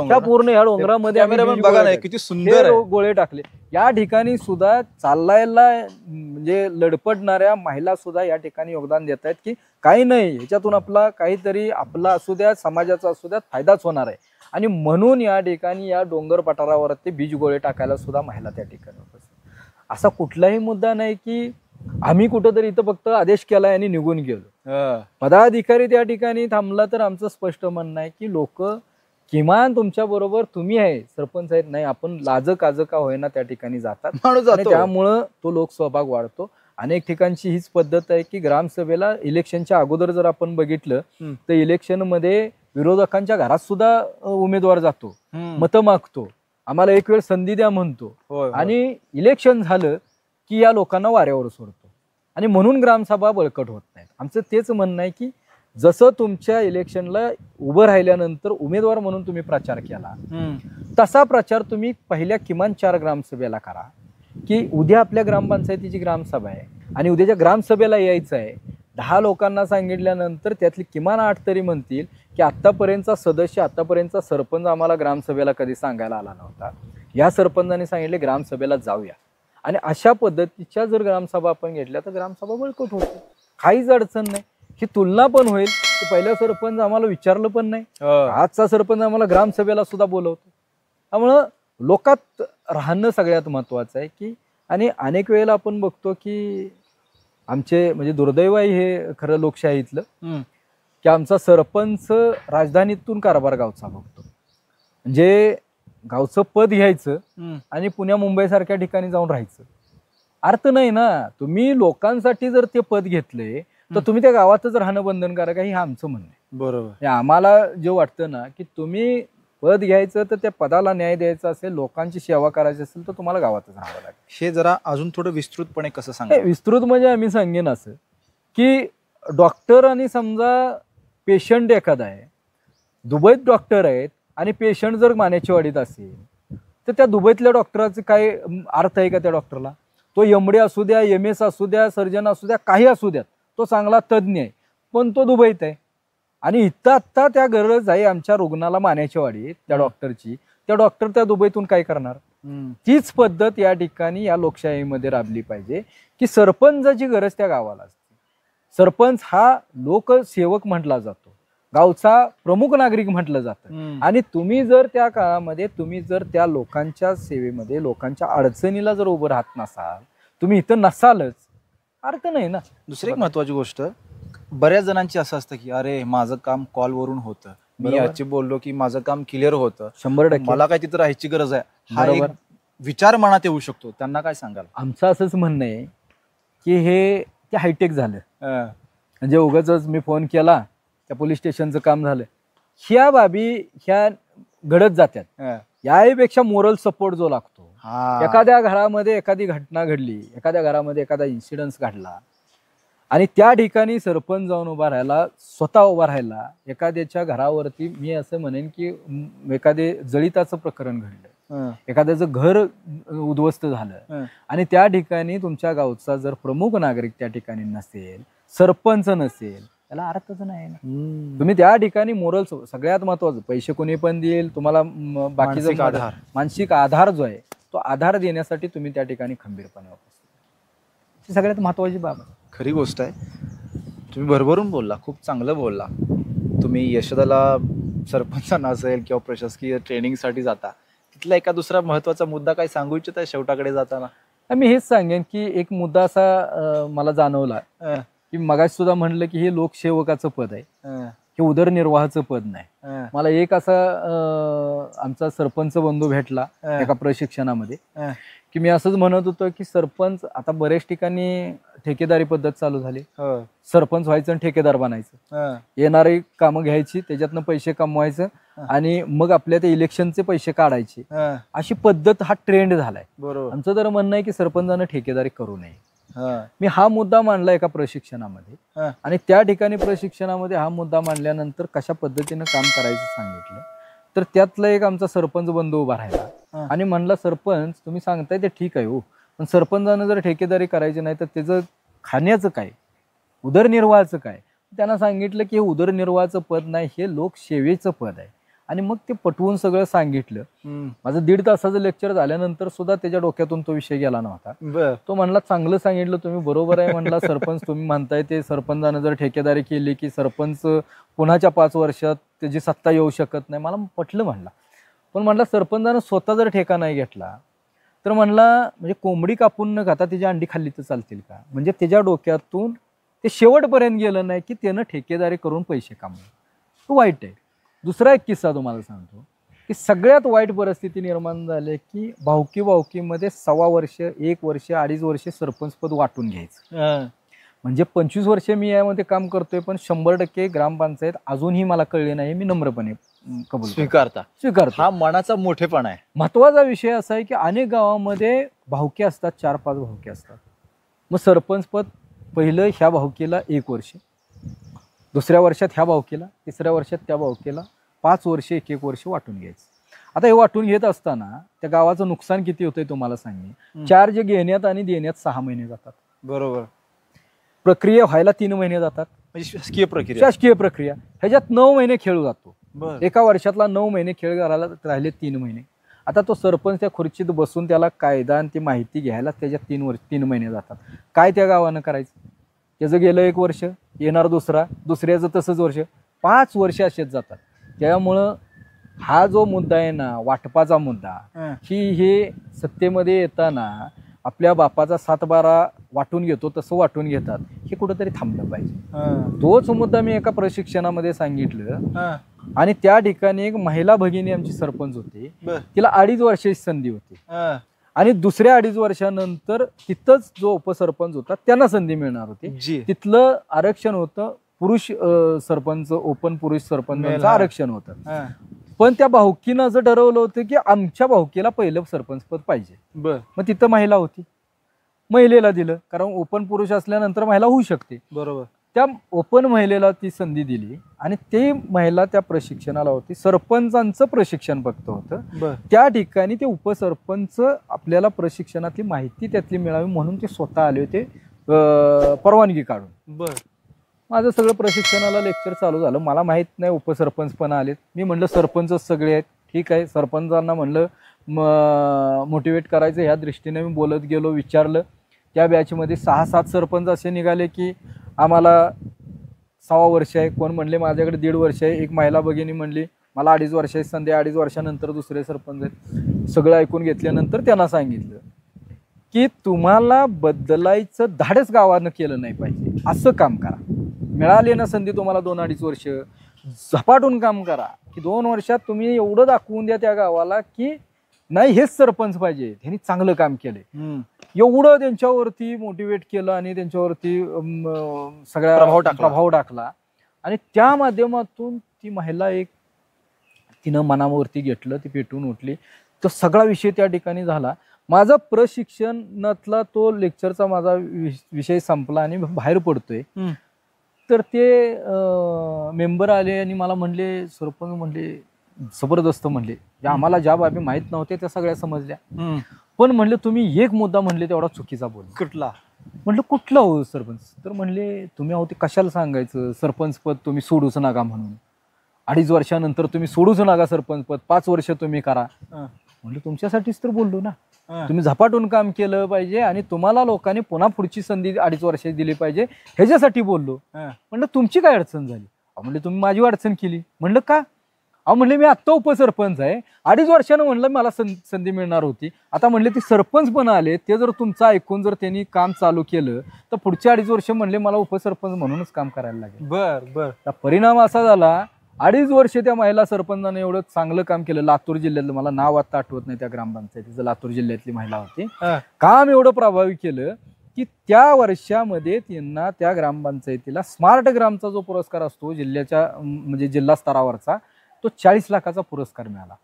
त्या पूर्ण या डोंगरामध्ये किती सुंदर गोळे टाकले. या ठिकाणी सुद्धा चालायला म्हणजे लडपडणाऱ्या महिला सुद्धा या ठिकाणी योगदान देत आहेत की काही नाही, ह्याच्यातून आपला काहीतरी आपला असू द्या, समाजाचा असू द्या, फायदाच होणार आहे. आणि म्हणून या ठिकाणी या डोंगर पठारावरती बीज गोळे टाकायला सुद्धा महिला त्या ठिकाणी उपस्थित. असा कुठलाही मुद्दा नाही की आम्ही कुठंतरी इथं फक्त आदेश केलाय आणि निघून गेलो. पदाधिकारी त्या ठिकाणी थांबला तर आमचं स्पष्ट म्हणणं आहे की लोक किमान तुमच्या बरोबर तुम्ही आहे, सरपंच आहेत नाही, आपण लाजक का होईना त्या ठिकाणी जातात. त्यामुळं तो लोकसहभाग वाढतो. अनेक ठिकाणची हीच पद्धत आहे की ग्रामसभेला इलेक्शनच्या अगोदर जर आपण बघितलं तर इलेक्शन मध्ये विरोधकांच्या घरात सुद्धा उमेदवार जातो, मतं मागतो, आम्हाला एक वेळ संधी द्या म्हणतो आणि इलेक्शन झालं की या लोकांना वाऱ्यावर सोडतो आणि म्हणून ग्रामसभा बळकट होत नाहीत. आमचं तेच म्हणणं आहे की जसं तुमच्या इलेक्शनला उभं राहिल्यानंतर उमेदवार म्हणून तुम्ही प्रचार केला तसा प्रचार तुम्ही पहिल्या किमान 4 ग्रामसभेला करा की उद्या आपल्या ग्रामपंचायतीची ग्रामसभा आहे आणि उद्याच्या ग्रामसभेला यायचं आहे. 10 लोकांना सांगितल्यानंतर त्यातली किमान 8 तरी म्हणतील की आतापर्यंतचा सदस्य, आतापर्यंतचा सरपंच आम्हाला ग्रामसभेला कधी सांगायला आला नव्हता, या सरपंचाने सांगितले ग्रामसभेला जाऊया. आणि अशा पद्धतीच्या जर ग्रामसभा आपण घेतल्या तर ग्रामसभा बळकट होते, काहीच अडचण नाही. ही तुलना पण होईल की पहिला सरपंच आम्हाला विचारलं पण नाही, आजचा सरपंच आम्हाला ग्रामसभेला सुद्धा बोलवतो. त्यामुळं लोकात राहणं सगळ्यात महत्वाचं आहे की. आणि अनेक वेळेला आपण बघतो की आमचे म्हणजे दुर्दैव आहे हे खरं लोकशाहीतलं की आमचा सरपंच राजधानीतून कारभार गावचा बघतो. म्हणजे गावचं पद घ्यायचं आणि पुण्या मुंबई सारख्या ठिकाणी जाऊन राहायचं, अर्थ नाही ना. तुम्ही लोकांसाठी जर ते पद घेतले तर तुम्ही त्या गावातच राहणं बंधनकारक आहे, हे आमचं म्हणणं आहे. बरोबर. आम्हाला जे वाटतं ना की तुम्ही पद घ्यायचं तर त्या पदाला न्याय द्यायचा असेल, लोकांची सेवा करायची असेल तर तुम्हाला गावातच राहावं लागेल. हे जरा अजून थोडं विस्तृतपणे कसं सांगा? विस्तृत म्हणजे आम्ही सांगेन असं की डॉक्टर आणि समजा पेशंट एखादा आहे, दुबईत डॉक्टर आहेत आणि पेशंट जर मानेचीवाडीत असेल तर त्या दुबईतल्या डॉक्टराचं काय अर्थ आहे का त्या डॉक्टरला? तो MD असू द्या, MS असू द्या, सर्जन असू द्या, काही असू द्यात, तो चांगला तज्ज्ञ आहे पण तो दुबईत आहे. आणि इथं आत्ता त्या गरज आहे आमच्या रुग्णाला मानेचीवाडीत त्या डॉक्टरची, त्या डॉक्टर त्या दुबईतून काय करणार? तीच पद्धत या ठिकाणी या लोकशाहीमध्ये राबली पाहिजे की सरपंचाची गरज त्या गावाला असते. सरपंच हा लोकसेवक म्हटला जातो, गावचा प्रमुख नागरिक म्हटलं जातं. आणि तुम्ही जर त्या काळामध्ये तुम्ही जर त्या लोकांच्या सेवेमध्ये, लोकांच्या अडचणीला जर उभं राहत नसाल, तुम्ही इथं नसालच, अर्थ नाही ना. दुसरी एक महत्वाची गोष्ट, बऱ्याच जणांची असं असतं की अरे माझं काम कॉलवरून होतं, मी याची बोललो की माझं काम क्लिअर होतं, 100% मला काय तिथं राहायची गरज आहे, हा एक विचार मनात येऊ शकतो. त्यांना काय सांगाल? आमचं असंच म्हणणं आहे की हे ते हायटेक झालं, म्हणजे उगाच मी फोन केला त्या पोलीस स्टेशनचं काम झालं, ह्या बाबी ह्या घडत जातात. यापेक्षा मोरल सपोर्ट जो लागतो, एखाद्या घरामध्ये एखादी घटना घडली, एखाद्या घरामध्ये एखादा इन्सिडन्स घडला आणि त्या ठिकाणी सरपंच जाऊन उभा राहायला, स्वतः उभा राहायला, एखाद्याच्या घरावरती मी असं म्हणेन की एखादे जळिताचं प्रकरण घडलं, एखाद्याचं घर उद्ध्वस्त झालं आणि त्या ठिकाणी तुमच्या गावचा जर प्रमुख नागरिक त्या ठिकाणी नसेल, सरपंच नसेल, त्याला अर्थच नाही ना. तुम्ही त्या ठिकाणी मोरल, सगळ्यात महत्वाचं पैसे कोणी पण देईल तुम्हाला, बाकीचा आधार, मानसिक आधार जो आहे तो आधार देण्यासाठी तुम्ही त्या ठिकाणी खंबीरपणे उपस्थित, ही सगळ्यात महत्वाची बाब आहे. खरी गोष्ट आहे. तुम्ही भरभरून बोलला, खूप चांगलं बोलला. तुम्ही यशोदाला सरपंचांना असेल किंवा प्रशासकीय ट्रेनिंगसाठी जाता, तिथला एका दुसरा महत्वाचा मुद्दा काय सांगू इच्छिता शेवटाकडे जाताना? मी हेच सांगेन की एक मुद्दा असा मला जाणवला की मगाशी सुद्धा म्हणलं की हे लोकसेवकाचं पद आहे, हे उदरनिर्वाहाचं पद नाही. मला एक असा आमचा सरपंच बंधू भेटला एका प्रशिक्षणामध्ये की मी असंच म्हणत होतो की सरपंच, आता बऱ्याच ठिकाणी ठेकेदारी पद्धत चालू झाली, सरपंच व्हायचं आणि ठेकेदार बनायचं, येणारी कामं घ्यायची, त्याच्यातनं पैसे कमवायचं आणि मग आपल्या ते इलेक्शनचे पैसे काढायचे, अशी पद्धत हा ट्रेंड झालाय. बरोबर. आमचं तर म्हणणं आहे की सरपंचानं ठेकेदारी करू नये. मी हा मुद्दा मांडला एका प्रशिक्षणामध्ये आणि त्या ठिकाणी प्रशिक्षणामध्ये हा मुद्दा मांडल्यानंतर कशा पद्धतीनं काम करायचं सांगितलं तर त्यातला एक आमचा सरपंच बंधू उभा राहिला आणि म्हणला, सरपंच तुम्ही सांगताय ते ठीक आहे हो, पण सरपंचानं जर ठेकेदारी करायची नाही तर त्याचं खाण्याचं काय, उदरनिर्वाहाचं काय? त्यांना सांगितलं की हे उदरनिर्वाहाचं पद नाही, हे लोकसेवेचं पद आहे. आणि मग ते पटवून सगळं सांगितलं. माझं 1.5 तासाचं लेक्चर झाल्यानंतर सुद्धा त्याच्या डोक्यातून तो विषय गेला नव्हता. तो म्हणला, चांगलं सांगितलं तुम्ही, बरोबर आहे म्हणला, सरपंच तुम्ही म्हणताय ते, सरपंचानं जर ठेकेदारी केली की सरपंच पुन्हाच्या 5 वर्षात त्याची सत्ता येऊ शकत नाही. मला पटलं म्हणला, पण म्हणला सरपंचानं स्वतः जर ठेका नाही घेतला तर म्हणला म्हणजे कोंबडी कापून न खाता त्याची अंडी खाल्ली तर चालतील का? म्हणजे त्याच्या डोक्यातून ते शेवटपर्यंत गेलं नाही की त्यानं ठेकेदारी करून पैसे कमवले. तो वाईट आहे. दुसरा एक किस्सा तुम्हाला सांगतो की सगळ्यात वाईट परिस्थिती निर्माण झाली की भावकीमध्ये 1.25 वर्ष, 1 वर्ष, 2.5 वर्ष सरपंच पद वाटून घ्यायचं. म्हणजे 25 वर्ष मी यामध्ये काम करतोय, पण 100% ग्रामपंचायत अजूनही मला कळली नाही, मी नम्रपणे कबूल स्वीकारतो. हा मनाचा मोठेपणा आहे. महत्वाचा विषय असा आहे की अनेक गावामध्ये भावके असतात, 4-5 भावके असतात. मग सरपंच पद पहिलं ह्या भावकीला 1 वर्ष, दुसऱ्या वर्षात ह्या भावकीला, तिसऱ्या वर्षात त्या भावकीला, 5 वर्ष 1-1 वर्ष वाटून घ्यायचं. आता हे वाटून घेत असताना त्या गावाचं नुकसान किती होतंय तुम्हाला सांगेन. चार्ज घेण्यात आणि देण्यात 6 महिने जातात. बरोबर. प्रक्रिया व्हायला 3 महिने जातात. म्हणजे शासकीय प्रक्रिया ह्याच्यात 9 महिने खेळ जातो. बरं. एका वर्षातला 9 महिने खेळ घालायला राहिले 3 महिने. आता तो सरपंच त्या खुर्चीत बसून त्याला कायदा आणि ती माहिती घ्यायला त्याच्यात 3 महिने जातात. काय त्या गावानं करायचं? त्याचं गेलं 1 वर्ष, येणार दुसऱ्याचं तसंच वर्ष, 5 वर्ष असेच जातात. त्यामुळं हा जो मुद्दा आहे ना, वाटपाचा मुद्दा, हे सत्तेमध्ये येताना आपल्या बापाचा 7-12 वाटून घेतो तसं वाटून घेतात, हे कुठंतरी थांबलं पाहिजे. तोच मुद्दा मी एका प्रशिक्षणामध्ये सांगितलं. आणि त्या ठिकाणी एक महिला भगिनी आमची सरपंच होती, तिला 2.5 वर्षाची संधी होती. आणि दुसऱ्या 2.5 वर्षानंतर तिथंच जो उपसरपंच होता त्यांना संधी मिळणार होती. तिथलं आरक्षण होतं पुरुष सरपंच, ओपन पुरुष सरपंचाचं आरक्षण होतं. पण त्या भावकीनं असं ठरवलं होतं की आमच्या भावकीला पहिलं सरपंच पद पाहिजे. मग तिथं महिला होती, महिलेला दिलं, कारण ओपन पुरुष असल्यानंतर महिला होऊ शकते. बरोबर. त्या ओपन महिलेला ती संधी दिली आणि ती महिला त्या प्रशिक्षणाला होती. सरपंचांचं प्रशिक्षण फक्त होतं. त्या ठिकाणी ते उपसरपंच आपल्याला प्रशिक्षणातली माहिती त्यातली मिळावी म्हणून ते स्वतः आले होते परवानगी काढून. माझं सगळं प्रशिक्षणाला लेक्चर चालू झालं. मला माहित नाही उपसरपंच पण आलेत. मी म्हणलं सरपंचच सगळे आहेत, ठीक आहे. सरपंचांना म्हणलं मोटिवेट करायचं ह्या दृष्टीने मी बोलत गेलो, विचारलं. त्या बॅचमध्ये 6-7 सरपंच असे निघाले की आम्हाला 6 वर्ष आहे, कोण म्हणले माझ्याकडे 1.5 वर्ष आहे, एक महिला भगिनी म्हणली मला 2.5 वर्षाची संधी, 2.5 वर्षानंतर दुसरे सरपंच आहेत. सगळं ऐकून घेतल्यानंतर त्यांना सांगितलं की तुम्हाला बदलायचं धाडस गावानं केलं नाही पाहिजे, असं काम करा. मिळाली ना संधी तुम्हाला 2-2.5 वर्ष, झपाटून काम करा की 2 वर्षात तुम्ही एवढं दाखवून द्या त्या गावाला की नाही हेच सरपंच पाहिजे, त्यांनी चांगलं काम केलंय. एवढं त्यांच्यावरती मोटिवेट केलं आणि त्यांच्यावरती सगळा प्रभाव टाकला. आणि त्या माध्यमातून ती महिला तिनं मनावरती घेतलं, ती पेटून उठली. तो सगळा विषय त्या ठिकाणी झाला. माझा प्रशिक्षणातला तो लेक्चरचा माझा विषय संपला आणि बाहेर पडतोय. तर ते मेंबर आले आणि मला म्हणले, सरपंच म्हणले जबरदस्त म्हणले, आम्हाला ज्या बाबी माहित नव्हत्या त्या सगळ्या समजल्या. पण म्हणले तुम्ही एक मुद्दा म्हणले तेवढा चुकीचा बोलला. कुठला? म्हणलं कुठला हो सरपंच? तर म्हणले तुम्ही अहो ते कशाला सांगायचं, सरपंच पद तुम्ही सोडूच नका म्हणून. 2.5 वर्षानंतर तुम्ही सोडूच नका सरपंच पद, 5 वर्ष तुम्ही करा. म्हणलं तुमच्यासाठीच तर बोललो ना, तुम्ही झपाटून काम केलं पाहिजे आणि तुम्हाला लोकांनी पुन्हा पुढची संधी 2.5 वर्षाची दिली पाहिजे, ह्याच्यासाठी बोललो. म्हणलं तुमची काय अडचण झाली? म्हणले तुम्ही माझी अडचण केली. म्हणलं का? म्हणले मी आत्ता उपसरपंच आहे, 2.5 वर्षानं म्हणलं मला संधी मिळणार होती. आता म्हणले ते सरपंच पण आले, ते जर तुमचं ऐकून जर त्यांनी काम चालू केलं तर पुढचे 2.5 वर्ष म्हणले मला उपसरपंच म्हणूनच काम करायला लागेल. परिणाम असा झाला, 2.5 वर्ष त्या महिला सरपंचाने एवढं चांगलं काम केलं. लातूर जिल्ह्यातलं, मला नाव आता आठवत नाही त्या ग्रामपंचायतीचं, लातूर जिल्ह्यातली महिला होती. काम एवढं प्रभावी केलं की त्या वर्षामध्ये त्यांना त्या ग्रामपंचायतीला स्मार्ट ग्रामचा जो पुरस्कार असतो जिल्ह्याच्या म्हणजे जिल्हा स्तरावरचा, तो 40 लाखाचा पुरस्कार मिळाला.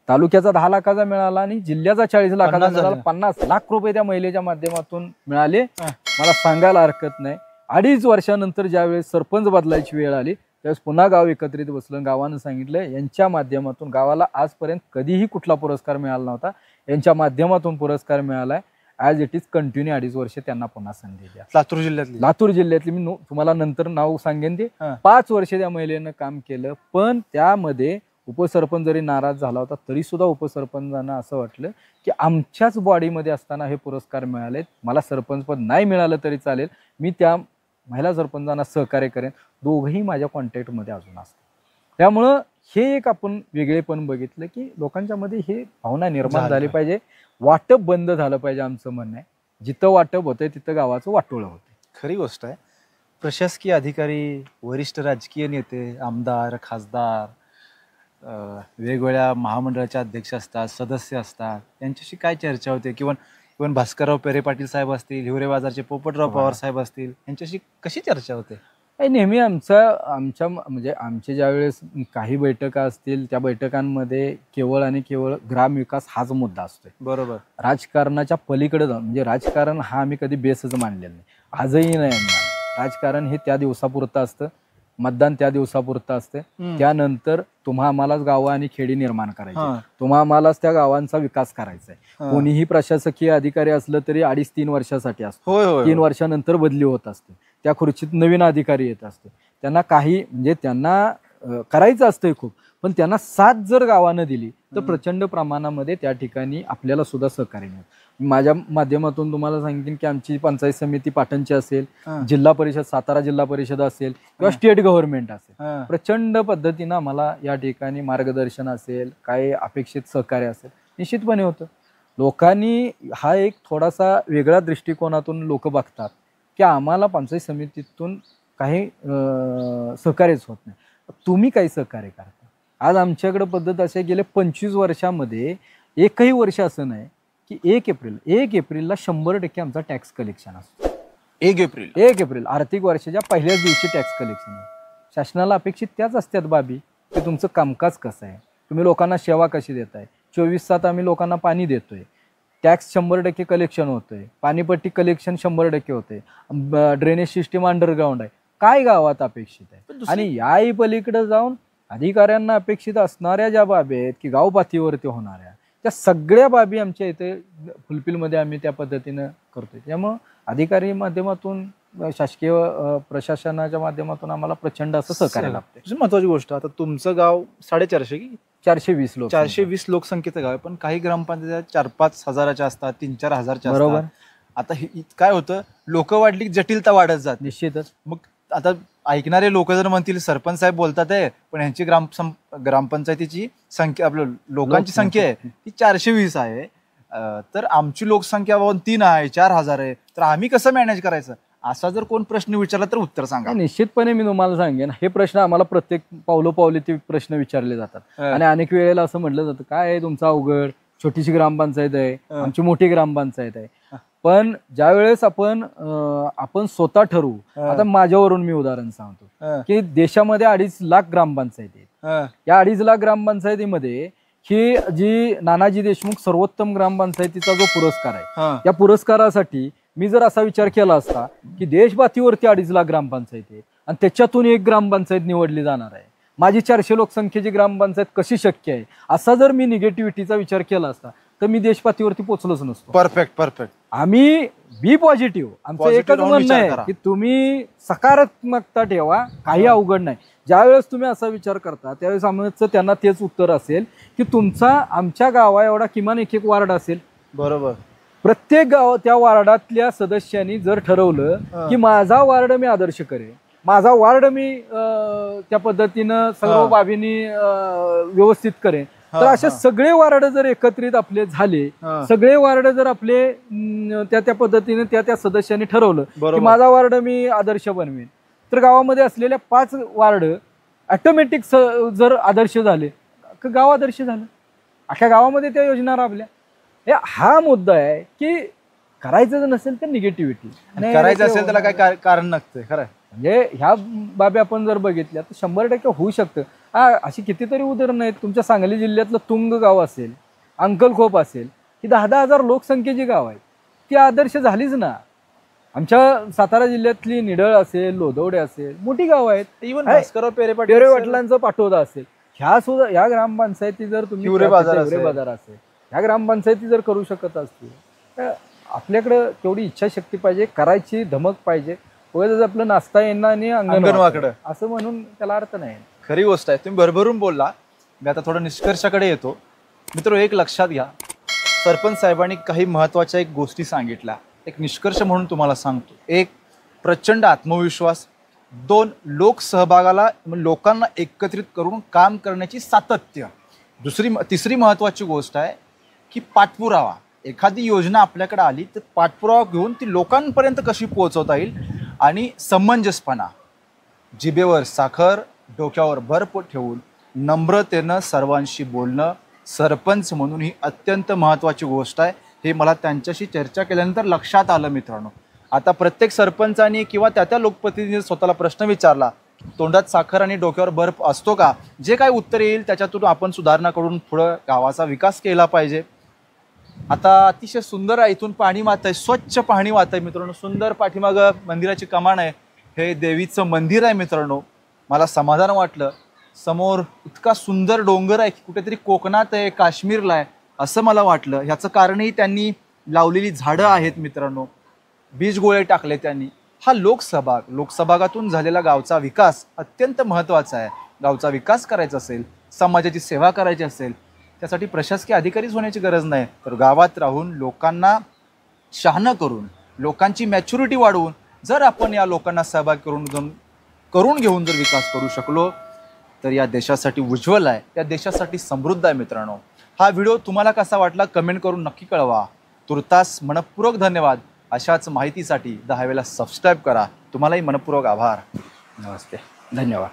तालुक्याचा 10 लाखाचा मिळाला आणि जिल्ह्याचा 40 लाखाचा मिळाला. 50 लाख रुपये त्या महिलेच्या माध्यमातून मिळाले. मला सांगायला हरकत नाही. 2.5 वर्षानंतर ज्यावेळेस सरपंच बदलायची वेळ आली त्यावेळेस पुन्हा गाव एकत्रित बसलं. गावानं सांगितलं यांच्या माध्यमातून गावाला आजपर्यंत कधीही कुठला पुरस्कार मिळाला नव्हता, यांच्या माध्यमातून पुरस्कार मिळालाय. ॲज इट इज कंटिन्यू 2.5 वर्ष त्यांना पुन्हा संधी द्या. लातूर जिल्ह्यातली मी तुम्हाला नंतर नाव सांगेन. ते 5 वर्ष त्या महिलेनं काम केलं. पण त्यामध्ये उपसरपंच जरी नाराज झाला होता तरी सुद्धा उपसरपंचांना असं वाटलं की आमच्याच बॉडीमध्ये असताना हे पुरस्कार मिळालेत, मला सरपंच पद नाही मिळालं तरी चालेल, मी त्या महिला सरपंचांना सहकार्य करेन. दोघंही माझ्या कॉन्टॅक्टमध्ये अजून असतात. त्यामुळं हे एक आपण वेगळेपण बघितलं की लोकांच्या मध्ये हे भावना निर्माण झाली पाहिजे. वाटप बंद झालं पाहिजे आमचं म्हणणं आहे. जिथं वाटप होतंय तिथं गावाचं वाटोळं होतंय. खरी गोष्ट आहे. प्रशासकीय अधिकारी, वरिष्ठ राजकीय नेते, आमदार, खासदार, वेगवेगळ्या महामंडळाचे अध्यक्ष असतात, सदस्य असतात, त्यांच्याशी काय चर्चा होते किंवा पण भास्करराव पेरे पाटील साहेब असतील, हिवरे बाजारचे पोपटराव पवार साहेब असतील, यांच्याशी कशी चर्चा होते? नेहमी आमच्या म्हणजे आमचे ज्यावेळेस काही बैठका असतील त्या बैठकांमध्ये केवळ आणि केवळ ग्रामविकास हाच मुद्दा असतोय. बरोबर. राजकारणाच्या पलीकडे जाऊन म्हणजे राजकारण हा आम्ही कधी बेसच मानलेला नाही, आजही नाही मानलं. राजकारण हे त्या दिवसापुरतं असतं, मतदान त्या दिवसापुरतं असते, त्यानंतर तुम्हा आम्हालाच गावं आणि खेडी निर्माण करायची, तुम्हा आम्हालाच त्या गावांचा विकास करायचा आहे. कोणीही प्रशासकीय अधिकारी असलं तरी 2.5-3 वर्षासाठी असतो, 3 वर्षानंतर बदली होत असते, त्या खुर्चीत नवीन अधिकारी येत असते. त्यांना काही म्हणजे त्यांना करायचं असतंय खूप, पण त्यांना साथ जर गावानं दिली तर प्रचंड प्रमाणामध्ये त्या ठिकाणी आपल्याला सुद्धा सहकार्य मिळेल. माझ्या माध्यमातून तुम्हाला सांगेन की आमची पंचायत समिती पाटणची असेल, जिल्हा परिषद सातारा जिल्हा परिषद असेल किंवा स्टेट गव्हर्नमेंट असेल, प्रचंड पद्धतीनं आम्हाला या ठिकाणी मार्गदर्शन असेल, काय अपेक्षित सहकार्य असेल निश्चितपणे होतं. लोकांनी हा एक थोडासा वेगळ्या दृष्टिकोनातून लोक बघतात की आम्हाला पंचायत समितीतून काही सहकार्यच होत नाही, तुम्ही काही सहकार्य करता. आज आमच्याकडे पद्धत असे गेले 25 वर्षामध्ये एकही वर्ष असं नाही की 1 एप्रिलला 100% आमचा टॅक्स कलेक्शन असतो. 1 एप्रिल आर्थिक वर्षाच्या पहिल्याच दिवशी टॅक्स कलेक्शन आहे. शासनाला अपेक्षित त्याच असतात बाबी की तुमचं कामकाज कसं आहे, तुम्ही लोकांना सेवा कशी देताय. 24 तास आम्ही लोकांना पाणी देतोय, टॅक्स 100% कलेक्शन होतोय, पाणीपट्टी कलेक्शन 100% होते, ड्रेनेज सिस्टीम अंडरग्राऊंड आहे. काय गावात अपेक्षित आहे? आणि याही पलीकडे जाऊन अधिकाऱ्यांना अपेक्षित असणाऱ्या ज्या बाबी आहेत की गाव पातळीवरती होणाऱ्या त्या सगळ्या बाबी आमच्या इथे फुलफिलमध्ये आम्ही त्या पद्धतीनं करतोय. त्यामुळं अधिकारी माध्यमातून शासकीय प्रशासनाच्या माध्यमातून आम्हाला प्रचंड असं सहकार्य लाभते. महत्वाची गोष्ट, आता तुमचं गाव 450 की 420 लोकसंख्येचं गाव आहे, पण काही ग्रामपंचायत 4-5 हजाराच्या असतात, 3-4 हजारच्या असतात. बरोबर. आता काय होतं, लोक वाढली जटिलता वाढत जात. निश्चितच. मग आता ऐकणारे लोक जर म्हणतील सरपंच साहेब बोलतात आहे पण यांची ग्रामपंचायतीची संख्या, आपलं लोकांची संख्या आहे ती 420 आहे, तर आमची लोकसंख्या 3 आहे, 4000 आहे, तर आम्ही कसं मॅनेज करायचं, असा जर कोण प्रश्न विचारला तर उत्तर सांगा. निश्चितपणे मी तुम्हाला सांगेन, हे प्रश्न आम्हाला प्रत्येक पावलोपावली ते प्रश्न विचारले जातात आणि अनेक वेळेला असं म्हटलं जातं काय आहे तुमचं अवघड, छोटीशी ग्रामपंचायत आहे, आमची मोठी ग्रामपंचायत आहे. पण ज्या वेळेस आपण स्वतः ठरवू, आता माझ्यावरून मी उदाहरण सांगतो की देशामध्ये 2.5 लाख ग्रामपंचायती आहेत. या 2.5 लाख ग्रामपंचायतीमध्ये ही जी नानाजी देशमुख सर्वोत्तम ग्रामपंचायतीचा जो पुरस्कार आहे, या पुरस्कारासाठी मी जर असा विचार केला असता की देशपातळीवरती 2.5 लाख ग्रामपंचायती आहे आणि त्याच्यातून एक ग्रामपंचायत निवडली जाणार आहे, माझी 400 लोकसंख्येची ग्रामपंचायत कशी शक्य आहे, असा जर मी निगेटिव्हिटीचा विचार केला असता तर मी देशपातळीवरती पोहोचलोच नसतो. परफेक्ट. आम्ही बी पॉझिटिव्ह, आमचं एकच म्हणणं आहे की तुम्ही सकारात्मकता ठेवा, काही अवघड नाही. ज्यावेळेस तुम्ही असा विचार करता त्यावेळेस आमचं त्यांना तेच उत्तर असेल की तुमचा आमच्या गावा एवढा किमान एक वार्ड असेल. बरोबर. प्रत्येक गाव त्या वार्डातल्या सदस्यांनी जर ठरवलं की माझा वार्ड मी आदर्श करेन, माझा वार्ड मी त्या पद्धतीनं सर्व बाबींनी व्यवस्थित करेन, तर असे सगळे वार्ड जर एकत्रित आपले झाले, सगळे वार्ड जर आपले त्या पद्धतीने त्या सदस्यांनी ठरवलं की माझा वार्ड मी आदर्श बनवेन, तर गावामध्ये असलेल्या 5 वार्ड ऑटोमॅटिक जर आदर्श झाले, गाव आदर्श झालं, अख्या गावामध्ये त्या योजना राबल्या. हा मुद्दा आहे की करायचं नसेल तर निगेटिव्हिटी, करायचं असेल त्याला काय कारण नसतं. खरं म्हणजे ह्या बाबी आपण जर बघितल्या तर 100% होऊ शकतं. अशी कितीतरी उदाहरणं आहेत. तुमच्या सांगली जिल्ह्यातलं तुंग गाव असेल, अंकलखोप असेल, ही 10-10 हजार लोकसंख्येची गाव आहेत, ती आदर्श झालीच ना. आमच्या सातारा जिल्ह्यातली निडळ असेल, लोधवडे असेल, मोठी गाव आहेत. इव्हन भास्करराव पेरे पाटलांचं पाटोदा असेल, ह्या ग्रामपंचायती जर तुम्ही बाजार असेल, ह्या ग्रामपंचायती जर करू शकत असतील तर आपल्याकडं तेवढी इच्छाशक्ती पाहिजे, करायची धमक पाहिजे. उगाच आपलं नाचता येणं आणि अंगणवाकडं असं म्हणून त्याला अर्थ नाही. खरी गोष्ट आहे, तुम्ही भरभरून बोलला. मी आता थोडं निष्कर्षाकडे येतो. मित्र, एक लक्षात घ्या, सरपंच साहेबांनी काही महत्त्वाच्या एक गोष्टी सांगितल्या, एक निष्कर्ष म्हणून तुम्हाला सांगतो. 1, प्रचंड आत्मविश्वास. 2, लोकसहभागाला लोकांना एकत्रित करून काम करण्याची सातत्य. तिसरी महत्त्वाची गोष्ट आहे की पाठपुरावा. एखादी योजना आपल्याकडे आली तर पाठपुरावा घेऊन ती लोकांपर्यंत कशी पोहोचवता येईल, आणि समंजसपणा, जिभेवर साखर, डोक्यावर बर्फ ठेवून नम्रतेनं सर्वांशी बोलणं. सरपंच म्हणून ही अत्यंत महत्त्वाची गोष्ट आहे. हे मला त्यांच्याशी चर्चा केल्यानंतर लक्षात आलं मित्रांनो. आता प्रत्येक सरपंचानी किंवा त्या लोकप्रतिनिधीने स्वतःला प्रश्न विचारला, तोंडात साखर आणि डोक्यावर बर्फ असतो का? जे काही उत्तर येईल त्याच्यातून आपण सुधारणा करून पुढं गावाचा विकास केला पाहिजे. आता अतिशय सुंदर आहे, इथून पाणी वाहत आहे, स्वच्छ पाणी वाहत आहे मित्रांनो. सुंदर पाठीमागं मंदिराची कमान आहे, हे देवीचं मंदिर आहे मित्रांनो. मला समाधान वाटलं. समोर इतका सुंदर डोंगर आहे की कुठेतरी कोकणात आहे, काश्मीरला आहे असं मला वाटलं. ह्याचं कारणही त्यांनी लावलेली झाडं आहेत मित्रांनो, बीज गोळे टाकले त्यांनी. हा लोकसभागातून झालेला गावचा विकास अत्यंत महत्त्वाचा आहे. गावचा विकास करायचा असेल, समाजाची सेवा करायची असेल, त्यासाठी प्रशासकीय अधिकारीच होण्याची गरज नाही, तर गावात राहून लोकांना शहाणं करून, लोकांची मॅच्युरिटी वाढवून जर आपण या लोकांना सहभाग करून घेऊन जर विकास करू शकलो तर या देशासाठी उज्ज्वल आहे, त्या देशासाठी समृद्ध आहे मित्रांनो. हा व्हिडिओ तुम्हाला कसा वाटला कमेंट करून नक्की कळवा. तुर्तास मनपूर्वक धन्यवाद. अशाच माहितीसाठी 10 वेळा सबस्क्राईब करा. तुम्हालाही मनपूर्वक आभार. नमस्ते, धन्यवाद.